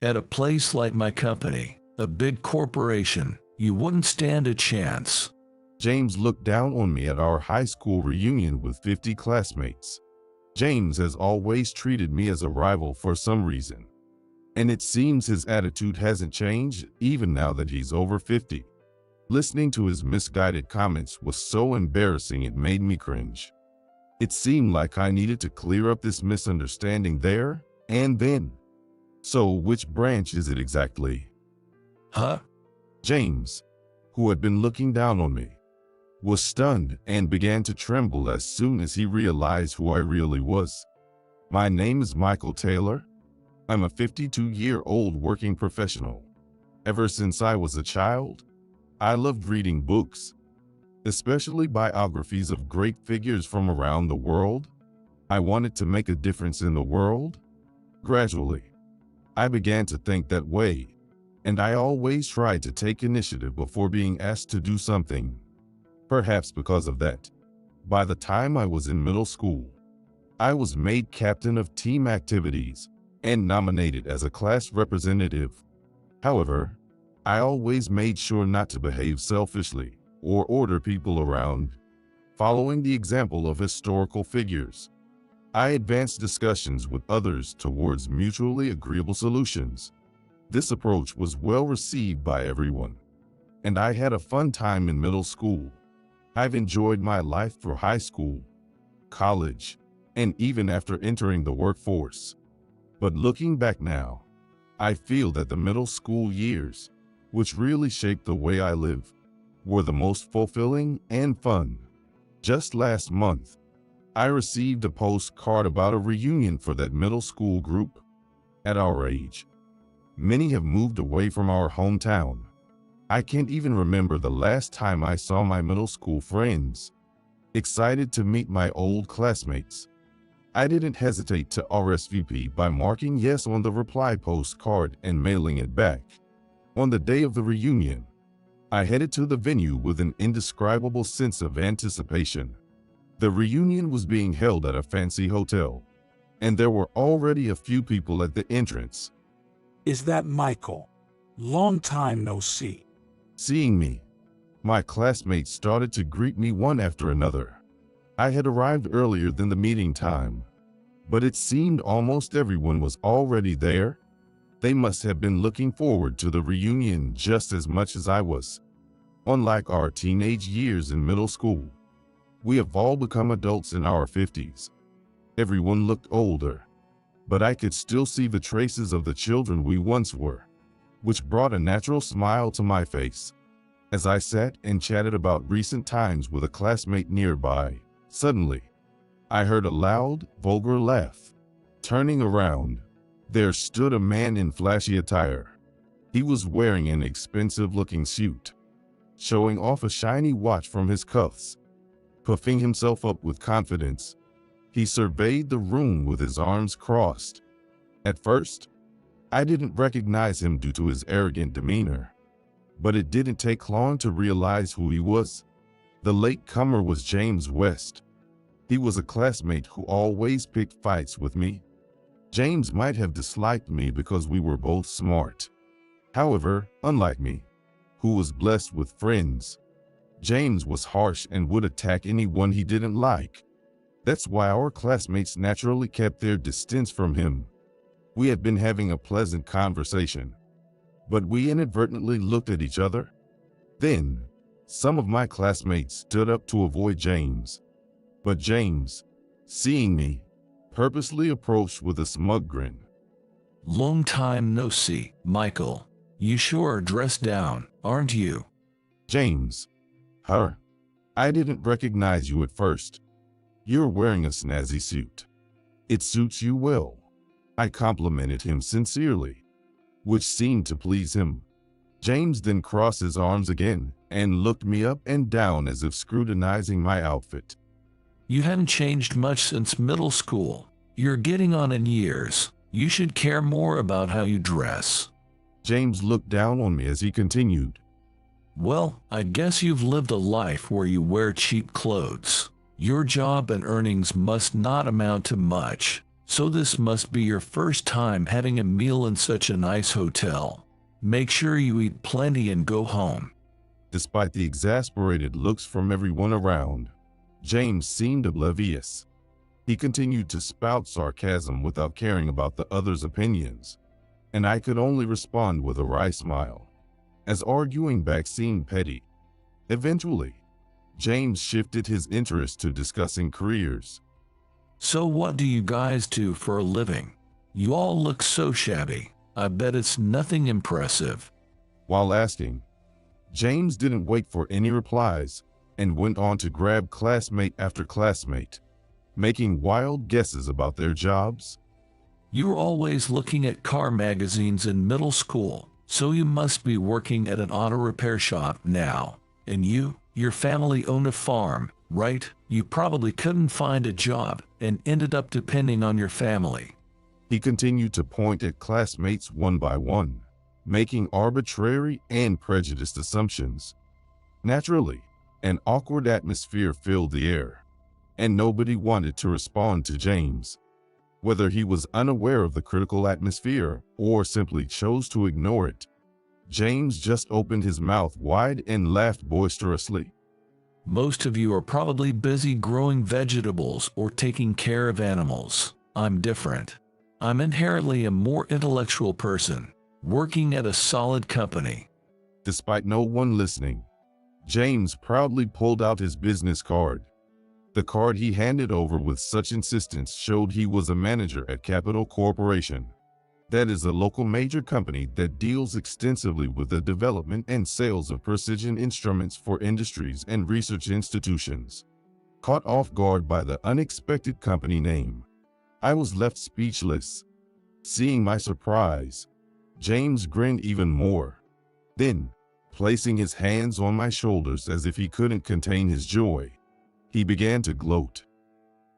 At a place like my company, a big corporation, you wouldn't stand a chance. James looked down on me at our high school reunion with 50 classmates. James has always treated me as a rival for some reason. And it seems his attitude hasn't changed even now that he's over 50. Listening to his misguided comments was so embarrassing it made me cringe. It seemed like I needed to clear up this misunderstanding there and then. So which branch is it exactly? Huh? James, who had been looking down on me, was stunned and began to tremble as soon as he realized who I really was. My name is Michael Taylor. I'm a 52-year-old working professional. Ever since I was a child, I loved reading books, especially biographies of great figures from around the world. I wanted to make a difference in the world. Gradually, I began to think that way, and I always tried to take initiative before being asked to do something. Perhaps because of that, by the time I was in middle school, I was made captain of team activities and nominated as a class representative. However, I always made sure not to behave selfishly or order people around, following the example of historical figures. I advanced discussions with others towards mutually agreeable solutions. This approach was well received by everyone, and I had a fun time in middle school. I've enjoyed my life through high school, college, and even after entering the workforce. But looking back now, I feel that the middle school years, which really shaped the way I live, were the most fulfilling and fun. Just last month, I received a postcard about a reunion for that middle school group. At our age, many have moved away from our hometown. I can't even remember the last time I saw my middle school friends. Excited to meet my old classmates, I didn't hesitate to RSVP by marking yes on the reply postcard and mailing it back. On the day of the reunion, I headed to the venue with an indescribable sense of anticipation. The reunion was being held at a fancy hotel, and there were already a few people at the entrance. Is that Michael? Long time no see. Seeing me, my classmates started to greet me one after another. I had arrived earlier than the meeting time, but it seemed almost everyone was already there. They must have been looking forward to the reunion just as much as I was. Unlike our teenage years in middle school, we have all become adults in our 50s. Everyone looked older, but I could still see the traces of the children we once were, which brought a natural smile to my face. As I sat and chatted about recent times with a classmate nearby, suddenly, I heard a loud, vulgar laugh. Turning around, there stood a man in flashy attire. He was wearing an expensive-looking suit, showing off a shiny watch from his cuffs. Puffing himself up with confidence, he surveyed the room with his arms crossed. At first, I didn't recognize him due to his arrogant demeanor, but it didn't take long to realize who he was. The latecomer was James West. He was a classmate who always picked fights with me. James might have disliked me because we were both smart. However, unlike me, who was blessed with friends, James was harsh and would attack anyone he didn't like. That's why our classmates naturally kept their distance from him. We had been having a pleasant conversation, but we inadvertently looked at each other. Then, some of my classmates stood up to avoid James. But James, seeing me, purposely approached with a smug grin. Long time no see, Michael. You sure are dressed down, aren't you? James. Her. I didn't recognize you at first. You're wearing a snazzy suit. It suits you well. I complimented him sincerely, which seemed to please him. James then crossed his arms again and looked me up and down as if scrutinizing my outfit. You haven't changed much since middle school. You're getting on in years. You should care more about how you dress. James looked down on me as he continued. Well, I guess you've lived a life where you wear cheap clothes. Your job and earnings must not amount to much. So this must be your first time having a meal in such a nice hotel. Make sure you eat plenty and go home." Despite the exasperated looks from everyone around, James seemed oblivious. He continued to spout sarcasm without caring about the others' opinions, and I could only respond with a wry smile, as arguing back seemed petty. Eventually, James shifted his interest to discussing careers. "So what do you guys do for a living? You all look so shabby. I bet it's nothing impressive." While asking, James didn't wait for any replies and went on to grab classmate after classmate, making wild guesses about their jobs. "You were always looking at car magazines in middle school, so you must be working at an auto repair shop now. And your family owned a farm, right? You probably couldn't find a job and ended up depending on your family." He continued to point at classmates one by one, making arbitrary and prejudiced assumptions. Naturally, an awkward atmosphere filled the air, and nobody wanted to respond to James. Whether he was unaware of the critical atmosphere or simply chose to ignore it, James just opened his mouth wide and laughed boisterously. "Most of you are probably busy growing vegetables or taking care of animals. I'm different. I'm inherently a more intellectual person, working at a solid company." Despite no one listening, James proudly pulled out his business card. The card he handed over with such insistence showed he was a manager at Capital Corporation. That is a local major company that deals extensively with the development and sales of precision instruments for industries and research institutions. Caught off guard by the unexpected company name, I was left speechless. Seeing my surprise, James grinned even more. Then, placing his hands on my shoulders as if he couldn't contain his joy, he began to gloat.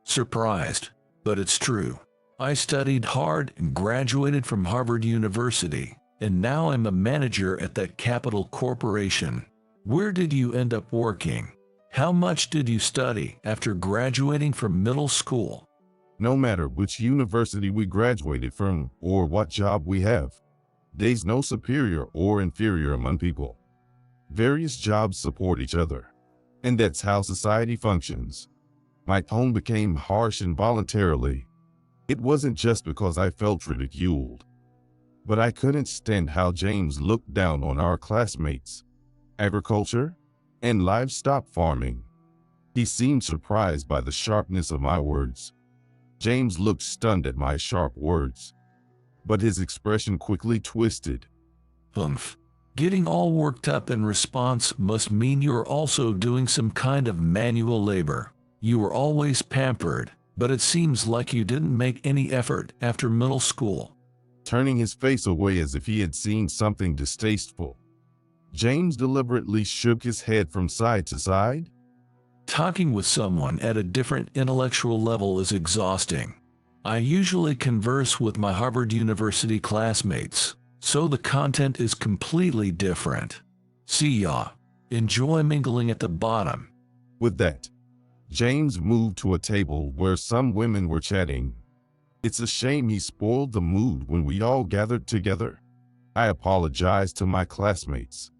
"Surprised, but it's true. I studied hard and graduated from Harvard University, and now I'm a manager at that Capital Corporation. Where did you end up working? How much did you study after graduating from middle school?" No matter which university we graduated from or what job we have, there's no superior or inferior among people. Various jobs support each other, and that's how society functions. My tone became harsh involuntarily. It wasn't just because I felt ridiculed, but I couldn't stand how James looked down on our classmates, agriculture, and livestock farming. He seemed surprised by the sharpness of my words. James looked stunned at my sharp words, but his expression quickly twisted. "Humph. Getting all worked up in response must mean you're also doing some kind of manual labor. You were always pampered, but it seems like you didn't make any effort after middle school." Turning his face away as if he had seen something distasteful, James deliberately shook his head from side to side. "Talking with someone at a different intellectual level is exhausting. I usually converse with my Harvard University classmates, so the content is completely different. See ya. Enjoy mingling at the bottom." With that, James moved to a table where some women were chatting. It's a shame he spoiled the mood when we all gathered together. I apologized to my classmates,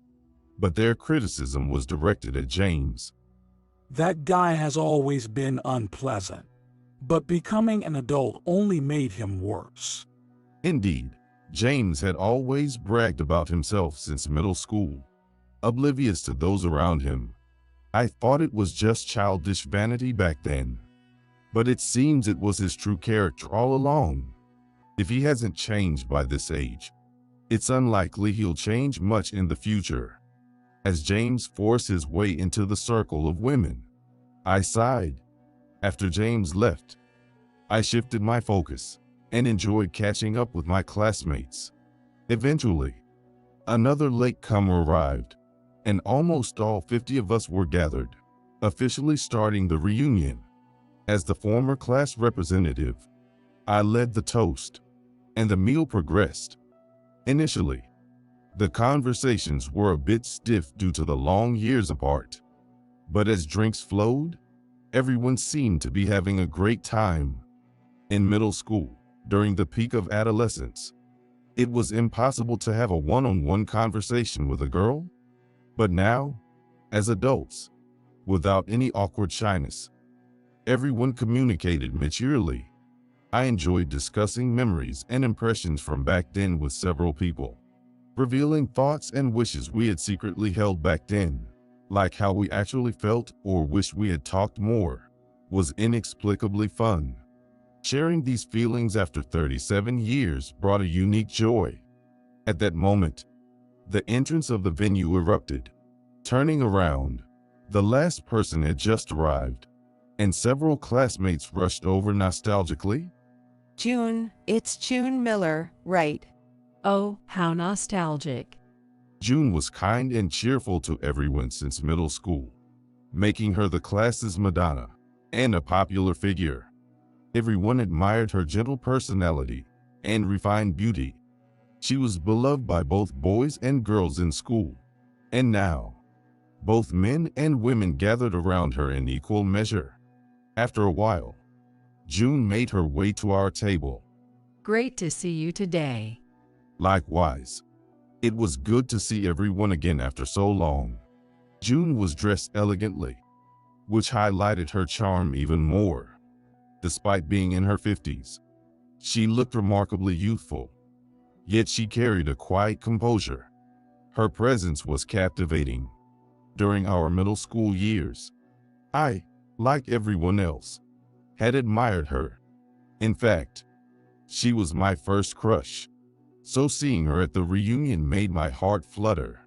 but their criticism was directed at James. That guy has always been unpleasant, but becoming an adult only made him worse. Indeed, James had always bragged about himself since middle school, oblivious to those around him. I thought it was just childish vanity back then, but it seems it was his true character all along. If he hasn't changed by this age, it's unlikely he'll change much in the future. As James forced his way into the circle of women, I sighed. After James left, I shifted my focus and enjoyed catching up with my classmates. Eventually, another latecomer arrived, and almost all 50 of us were gathered, officially starting the reunion. As the former class representative, I led the toast, and the meal progressed. Initially, the conversations were a bit stiff due to the long years apart, but as drinks flowed, everyone seemed to be having a great time. In middle school, during the peak of adolescence, it was impossible to have a one-on-one conversation with a girl. But now, as adults, without any awkward shyness, everyone communicated maturely. I enjoyed discussing memories and impressions from back then with several people, revealing thoughts and wishes we had secretly held back then, like how we actually felt or wished we had talked more, was inexplicably fun. Sharing these feelings after 37 years brought a unique joy. At that moment, the entrance of the venue erupted. Turning around, the last person had just arrived, and several classmates rushed over nostalgically. June, it's June Miller, right? Oh, how nostalgic. June was kind and cheerful to everyone since middle school, making her the class's Madonna and a popular figure. Everyone admired her gentle personality and refined beauty. She was beloved by both boys and girls in school, and now, both men and women gathered around her in equal measure. After a while, June made her way to our table. Great to see you today. Likewise, it was good to see everyone again after so long. June was dressed elegantly, which highlighted her charm even more. Despite being in her 50s, she looked remarkably youthful, yet she carried a quiet composure. Her presence was captivating. During our middle school years, I, like everyone else, had admired her. In fact, she was my first crush, so seeing her at the reunion made my heart flutter.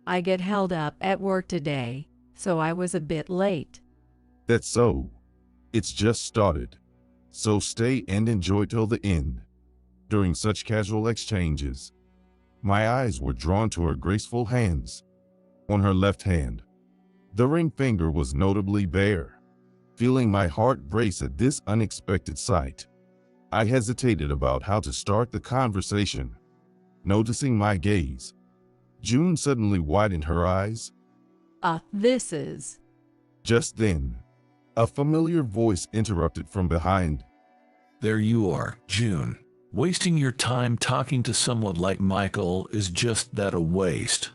I get held up at work today, so I was a bit late. That's so. It's just started, so stay and enjoy till the end. During such casual exchanges, my eyes were drawn to her graceful hands. On her left hand, the ring finger was notably bare. Feeling my heart race at this unexpected sight, I hesitated about how to start the conversation. Noticing my gaze, June suddenly widened her eyes. This is... Just then, a familiar voice interrupted from behind. There you are, June. Wasting your time talking to someone like Michael is just that, a waste.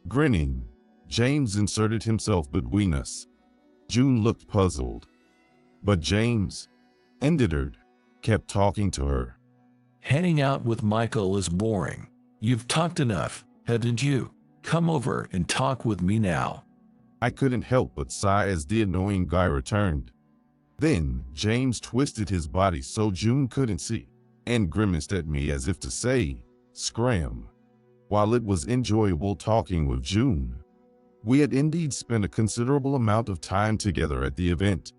Grinning, James inserted himself between us. June looked puzzled, but James, undeterred, kept talking to her. Hanging out with Michael is boring. You've talked enough, haven't you? Come over and talk with me now. I couldn't help but sigh as the annoying guy returned. Then James twisted his body so June couldn't see, and grimaced at me as if to say, "Scram." While it was enjoyable talking with June, we had indeed spent a considerable amount of time together at the event.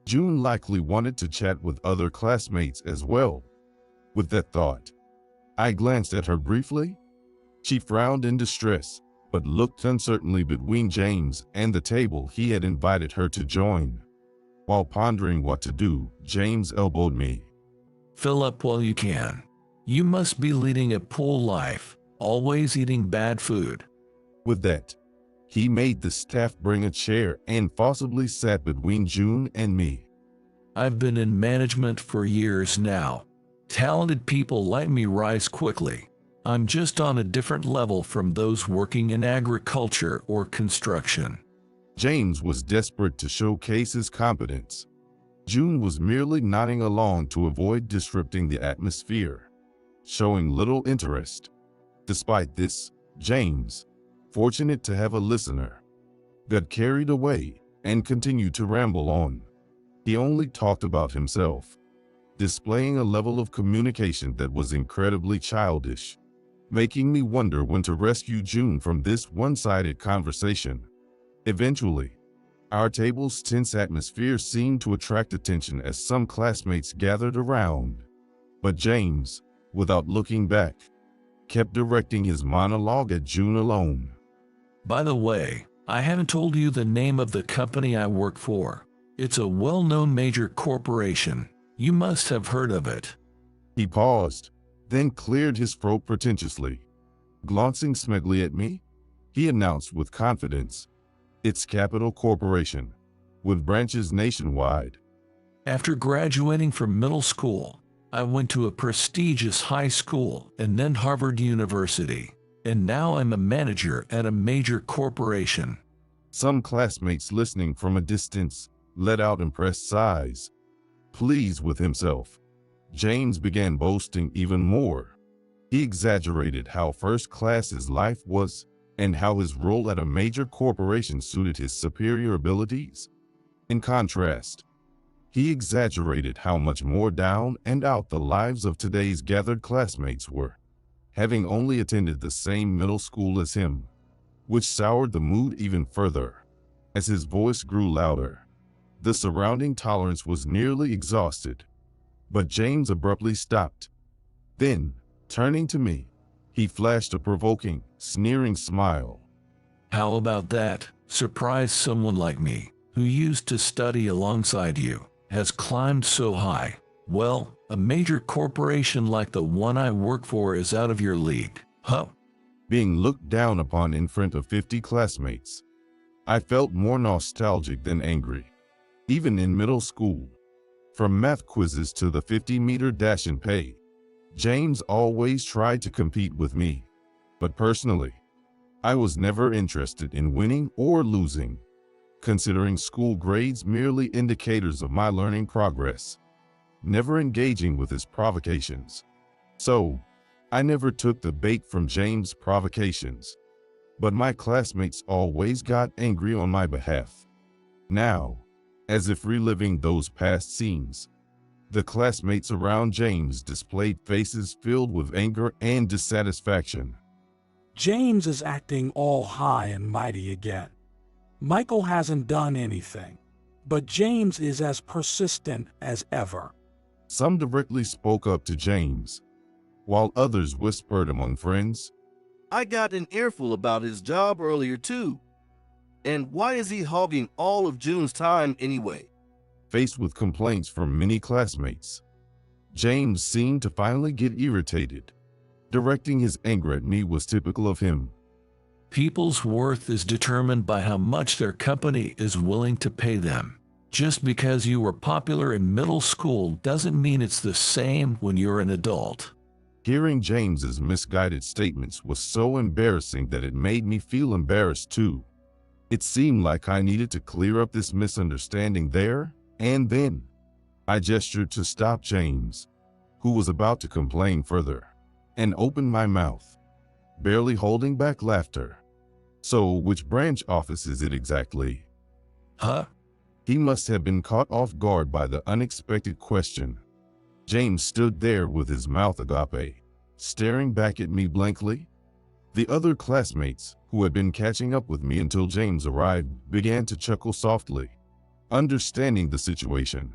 June likely wanted to chat with other classmates as well. With that thought, I glanced at her briefly. She frowned in distress, but looked uncertainly between James and the table he had invited her to join. While pondering what to do, James elbowed me. Fill up while you can. You must be leading a poor life, always eating bad food. With that, he made the staff bring a chair and forcibly sat between June and me. I've been in management for years now. Talented people like me rise quickly. I'm just on a different level from those working in agriculture or construction. James was desperate to showcase his competence. June was merely nodding along to avoid disrupting the atmosphere, showing little interest. Despite this, James, fortunate to have a listener, got carried away and continued to ramble on. He only talked about himself, displaying a level of communication that was incredibly childish, making me wonder when to rescue June from this one-sided conversation. Eventually, our table's tense atmosphere seemed to attract attention as some classmates gathered around. But James, without looking back, kept directing his monologue at June alone. By the way, I haven't told you the name of the company I work for. It's a well-known major corporation. You must have heard of it. He paused, then cleared his throat pretentiously. Glancing smugly at me, he announced with confidence, "It's Capital Corporation, with branches nationwide." After graduating from middle school, I went to a prestigious high school and then Harvard University, and now I'm a manager at a major corporation. Some classmates listening from a distance let out impressed sighs. Pleased with himself, James began boasting even more. He exaggerated how first class his life was and how his role at a major corporation suited his superior abilities. In contrast, he exaggerated how much more down and out the lives of today's gathered classmates were, having only attended the same middle school as him, which soured the mood even further. As his voice grew louder, the surrounding tolerance was nearly exhausted, but James abruptly stopped. Then, turning to me, he flashed a provoking, sneering smile. How about that? Surprise someone like me, who used to study alongside you, has climbed so high. Well, a major corporation like the one I work for is out of your league, huh? Being looked down upon in front of 50 classmates, I felt more nostalgic than angry. Even in middle school, from math quizzes to the 50-meter dash and pay, James always tried to compete with me. But personally, I was never interested in winning or losing, considering school grades merely indicators of my learning progress, never engaging with his provocations. So, I never took the bait from James' provocations, but my classmates always got angry on my behalf. Now, as if reliving those past scenes, the classmates around James displayed faces filled with anger and dissatisfaction. James is acting all high and mighty again. Michael hasn't done anything, but James is as persistent as ever. Some directly spoke up to James, while others whispered among friends. I got an earful about his job earlier too. And why is he hogging all of June's time anyway? Faced with complaints from many classmates, James seemed to finally get irritated. Directing his anger at me was typical of him. People's worth is determined by how much their company is willing to pay them. Just because you were popular in middle school doesn't mean it's the same when you're an adult. Hearing James's misguided statements was so embarrassing that it made me feel embarrassed too. It seemed like I needed to clear up this misunderstanding there and then. I gestured to stop James, who was about to complain further, and opened my mouth, barely holding back laughter. So, which branch office is it exactly? Huh? He must have been caught off guard by the unexpected question. James stood there with his mouth agape, staring back at me blankly. The other classmates, who had been catching up with me until James arrived, began to chuckle softly, understanding the situation.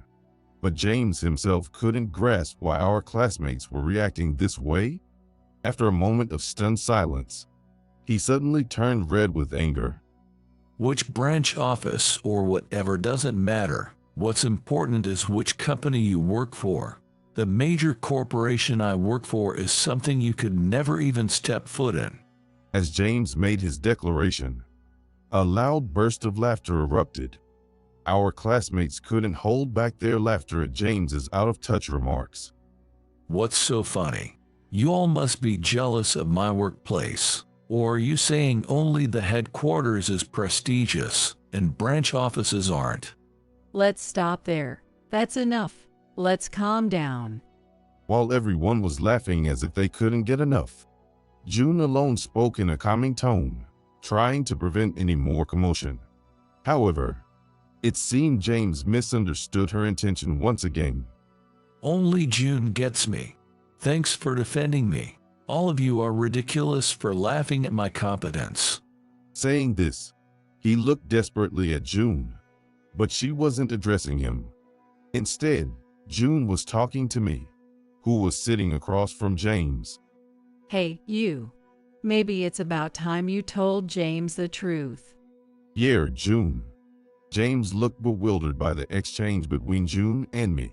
But James himself couldn't grasp why our classmates were reacting this way. After a moment of stunned silence, he suddenly turned red with anger. Which branch office or whatever doesn't matter. What's important is which company you work for. The major corporation I work for is something you could never even step foot in. As James made his declaration, a loud burst of laughter erupted. Our classmates couldn't hold back their laughter at James's out-of-touch remarks. What's so funny? You all must be jealous of my workplace. Or are you saying only the headquarters is prestigious and branch offices aren't? Let's stop there. That's enough. Let's calm down. While everyone was laughing as if they couldn't get enough, June alone spoke in a calming tone, trying to prevent any more commotion. However, it seemed James misunderstood her intention once again. Only June gets me. Thanks for defending me. All of you are ridiculous for laughing at my competence. Saying this, he looked desperately at June, but she wasn't addressing him. Instead, June was talking to me, who was sitting across from James. Hey, you. Maybe it's about time you told James the truth. Yeah, June. James looked bewildered by the exchange between June and me,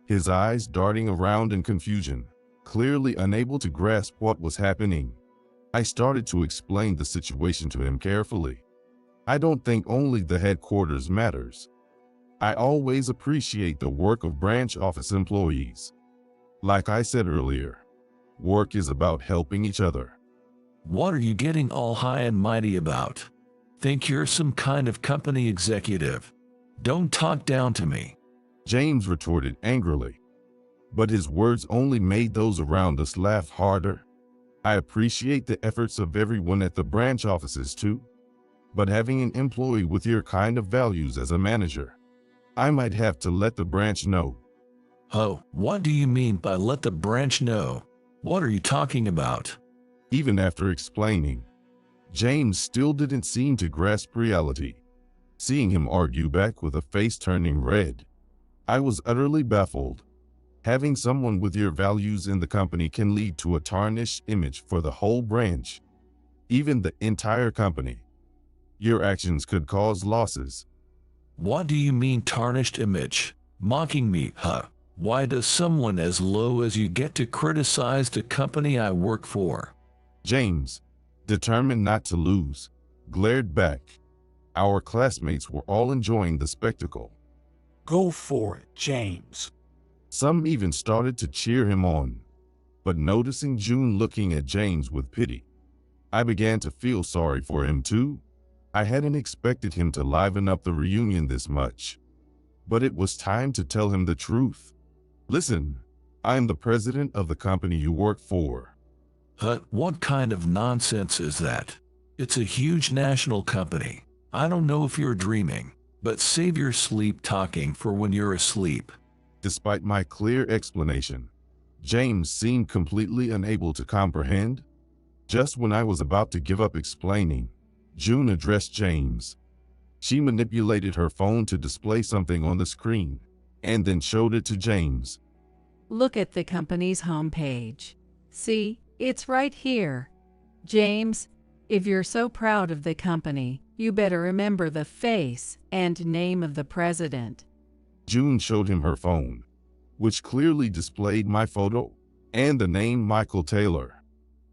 his eyes darting around in confusion, clearly unable to grasp what was happening. I started to explain the situation to him carefully. I don't think only the headquarters matters. I always appreciate the work of branch office employees. Like I said earlier, work is about helping each other. What are you getting all high and mighty about? Think you're some kind of company executive? Don't talk down to me. James retorted angrily, but his words only made those around us laugh harder. I appreciate the efforts of everyone at the branch offices too, but having an employee with your kind of values as a manager, I might have to let the branch know. Oh, what do you mean by let the branch know? What are you talking about? Even after explaining, James still didn't seem to grasp reality. Seeing him argue back with a face turning red, I was utterly baffled. Having someone with your values in the company can lead to a tarnished image for the whole branch, even the entire company. Your actions could cause losses. What do you mean tarnished image? Mocking me, huh? Why does someone as low as you get to criticize the company I work for? James, determined not to lose, glared back. Our classmates were all enjoying the spectacle. Go for it, James. Some even started to cheer him on. But noticing June looking at James with pity, I began to feel sorry for him too. I hadn't expected him to liven up the reunion this much. But it was time to tell him the truth. Listen, I am the president of the company you work for. What kind of nonsense is that? It's a huge national company. I don't know if you're dreaming, but save your sleep talking for when you're asleep. Despite my clear explanation, James seemed completely unable to comprehend. Just when I was about to give up explaining, June addressed James. She manipulated her phone to display something on the screen, and then showed it to James. Look at the company's homepage. See, it's right here. James, if you're so proud of the company, you better remember the face and name of the president. June showed him her phone, which clearly displayed my photo and the name Michael Taylor.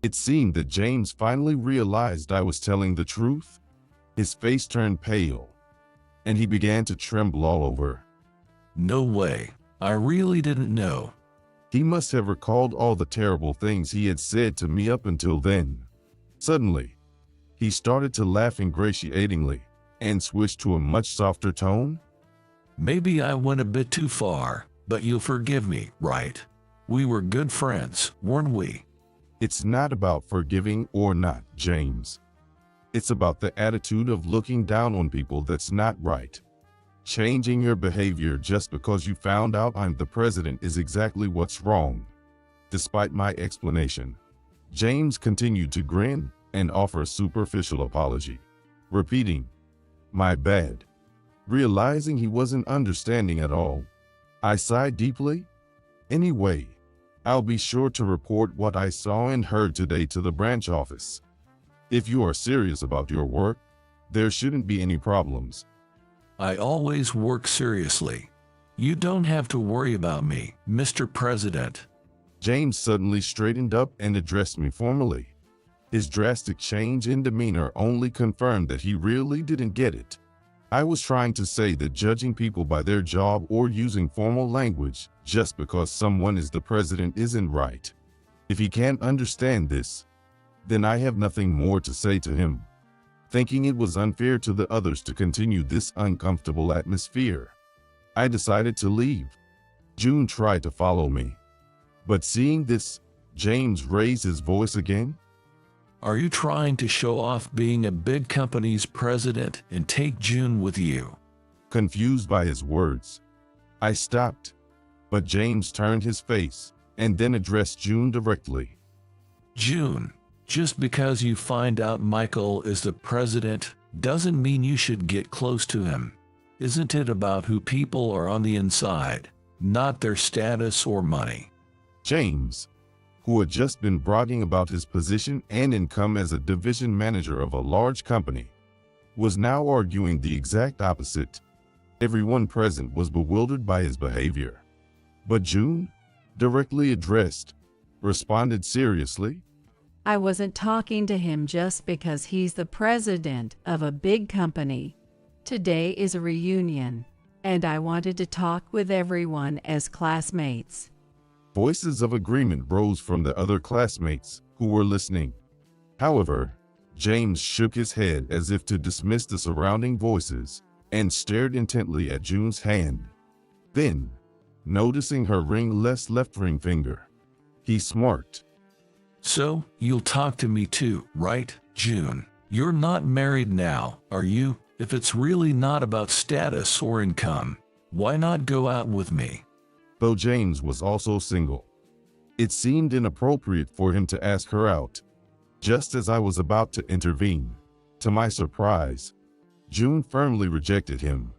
It seemed that James finally realized I was telling the truth. His face turned pale, and he began to tremble all over. No way. I really didn't know. He must have recalled all the terrible things he had said to me up until then. Suddenly, he started to laugh ingratiatingly and switched to a much softer tone. Maybe I went a bit too far, but you'll forgive me, right? We were good friends, weren't we? It's not about forgiving or not, James. It's about the attitude of looking down on people that's not right. Changing your behavior just because you found out I'm the president is exactly what's wrong. Despite my explanation, James continued to grin and offer a superficial apology, repeating, "My bad." Realizing he wasn't understanding at all, I sighed deeply. Anyway, I'll be sure to report what I saw and heard today to the branch office. If you are serious about your work, there shouldn't be any problems. I always work seriously. You don't have to worry about me, Mr. President. James suddenly straightened up and addressed me formally. His drastic change in demeanor only confirmed that he really didn't get it. I was trying to say that judging people by their job or using formal language just because someone is the president isn't right. If he can't understand this, then I have nothing more to say to him. Thinking it was unfair to the others to continue this uncomfortable atmosphere, I decided to leave. June tried to follow me, but seeing this, James raised his voice again. Are you trying to show off being a big company's president and take June with you? Confused by his words, I stopped, but James turned his face and then addressed June directly. June, just because you find out Michael is the president doesn't mean you should get close to him. Isn't it about who people are on the inside, not their status or money? James, who had just been bragging about his position and income as a division manager of a large company, was now arguing the exact opposite. Everyone present was bewildered by his behavior. But June, directly addressed, responded seriously. I wasn't talking to him just because he's the president of a big company. Today is a reunion. and I wanted to talk with everyone as classmates. Voices of agreement rose from the other classmates who were listening. However, James shook his head as if to dismiss the surrounding voices and stared intently at June's hand. Then, noticing her ringless left ring finger, he smirked. So, you'll talk to me too, right, June? You're not married now, are you? If it's really not about status or income, why not go out with me? Though James was also single, it seemed inappropriate for him to ask her out. Just as I was about to intervene, to my surprise, June firmly rejected him.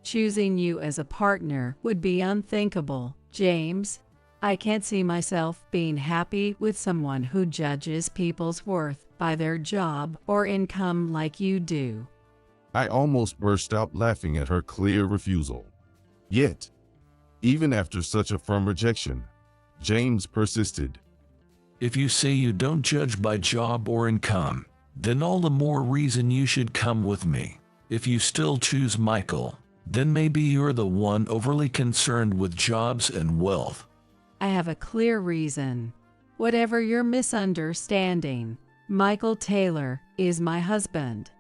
Choosing you as a partner would be unthinkable, James. I can't see myself being happy with someone who judges people's worth by their job or income like you do. I almost burst out laughing at her clear refusal. Yet, even after such a firm rejection, James persisted. If you say you don't judge by job or income, then all the more reason you should come with me. If you still choose Michael, then maybe you're the one overly concerned with jobs and wealth. I have a clear reason. Whatever your misunderstanding, Michael Taylor is my husband.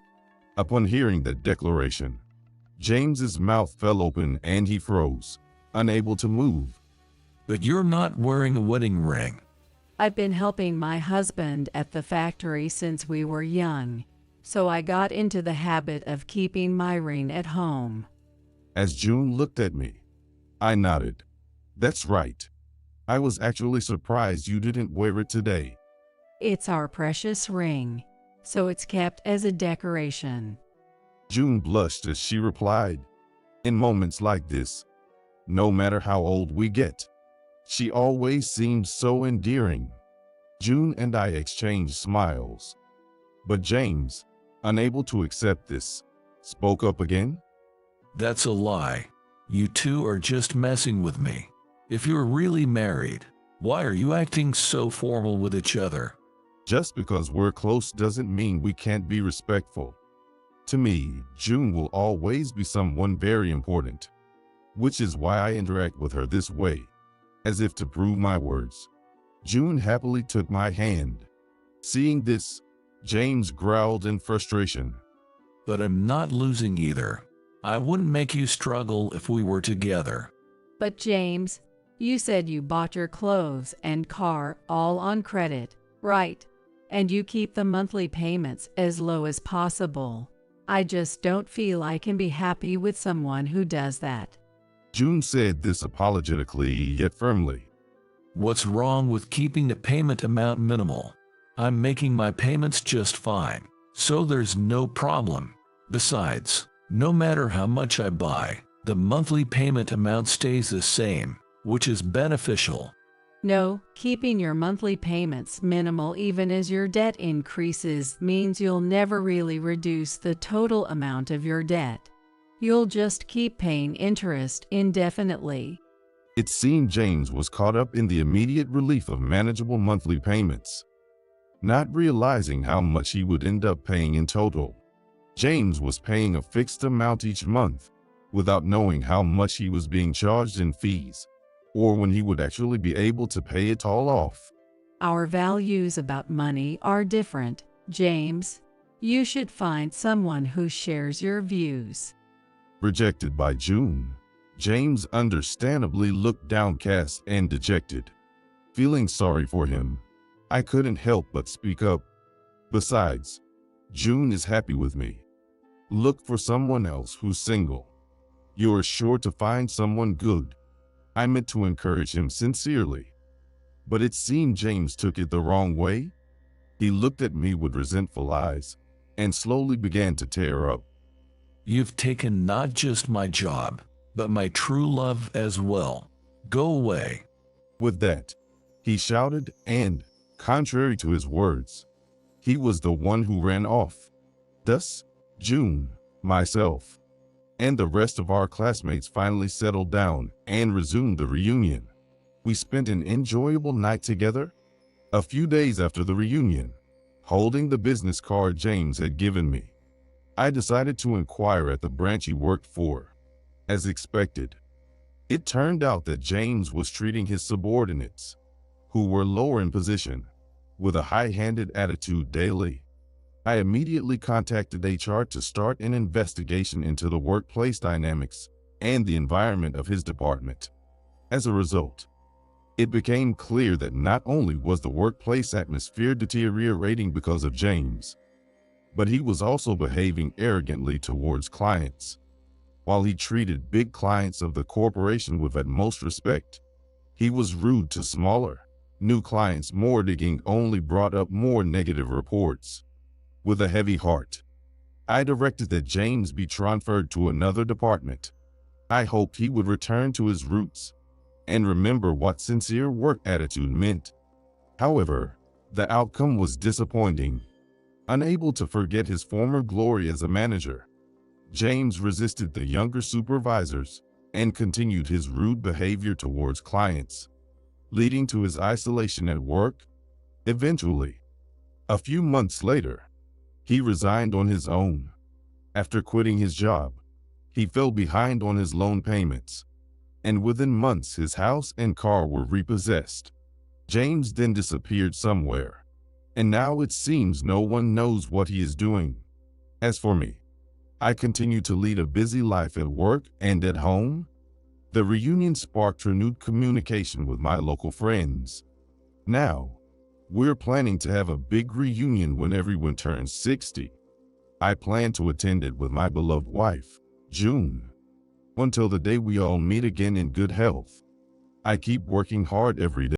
Upon hearing that declaration, James's mouth fell open and he froze, unable to move. But you're not wearing a wedding ring. I've been helping my husband at the factory since we were young, so I got into the habit of keeping my ring at home. As June looked at me, I nodded. That's right. I was actually surprised you didn't wear it today. It's our precious ring, so it's kept as a decoration. June blushed as she replied, in moments like this, no matter how old we get, she always seems so endearing. June and I exchanged smiles. But James, unable to accept this, spoke up again. That's a lie. You two are just messing with me. If you're really married, why are you acting so formal with each other? Just because we're close doesn't mean we can't be respectful. To me, June will always be someone very important, which is why I interact with her this way, as if to prove my words. June happily took my hand. Seeing this, James growled in frustration. But I'm not losing either. I wouldn't make you struggle if we were together. But James, you said you bought your clothes and car all on credit, right? And you keep the monthly payments as low as possible. I just don't feel I can be happy with someone who does that. June said this apologetically yet firmly. What's wrong with keeping the payment amount minimal? I'm making my payments just fine, so there's no problem. Besides, no matter how much I buy, the monthly payment amount stays the same, which is beneficial. No, keeping your monthly payments minimal even as your debt increases means you'll never really reduce the total amount of your debt. You'll just keep paying interest indefinitely. It seemed James was caught up in the immediate relief of manageable monthly payments, not realizing how much he would end up paying in total. James was paying a fixed amount each month, without knowing how much he was being charged in fees, or when he would actually be able to pay it all off. Our values about money are different, James. You should find someone who shares your views. Rejected by June, James understandably looked downcast and dejected. Feeling sorry for him, I couldn't help but speak up. Besides, June is happy with me. Look for someone else who's single. You're sure to find someone good. I meant to encourage him sincerely. But it seemed James took it the wrong way. He looked at me with resentful eyes and slowly began to tear up. You've taken not just my job, but my true love as well. Go away. With that, he shouted and, contrary to his words, he was the one who ran off. Thus, June, myself, and the rest of our classmates finally settled down and resumed the reunion. We spent an enjoyable night together. A few days after the reunion, holding the business card James had given me, I decided to inquire at the branch he worked for. As expected, it turned out that James was treating his subordinates, who were lower in position, with a high-handed attitude daily. I immediately contacted HR to start an investigation into the workplace dynamics and the environment of his department. As a result, it became clear that not only was the workplace atmosphere deteriorating because of James, but he was also behaving arrogantly towards clients. While he treated big clients of the corporation with utmost respect, he was rude to smaller, new clients. More digging only brought up more negative reports. With a heavy heart, I directed that James be transferred to another department. I hoped he would return to his roots and remember what sincere work attitude meant. However, the outcome was disappointing. Unable to forget his former glory as a manager, James resisted the younger supervisors and continued his rude behavior towards clients, leading to his isolation at work. Eventually, a few months later, he resigned on his own. After quitting his job, he fell behind on his loan payments, and within months his house and car were repossessed. James then disappeared somewhere, and now it seems no one knows what he is doing. As for me, I continue to lead a busy life at work and at home. The reunion sparked renewed communication with my local friends. Now, we're planning to have a big reunion when everyone turns 60. I plan to attend it with my beloved wife, June. Until the day we all meet again in good health, I keep working hard every day.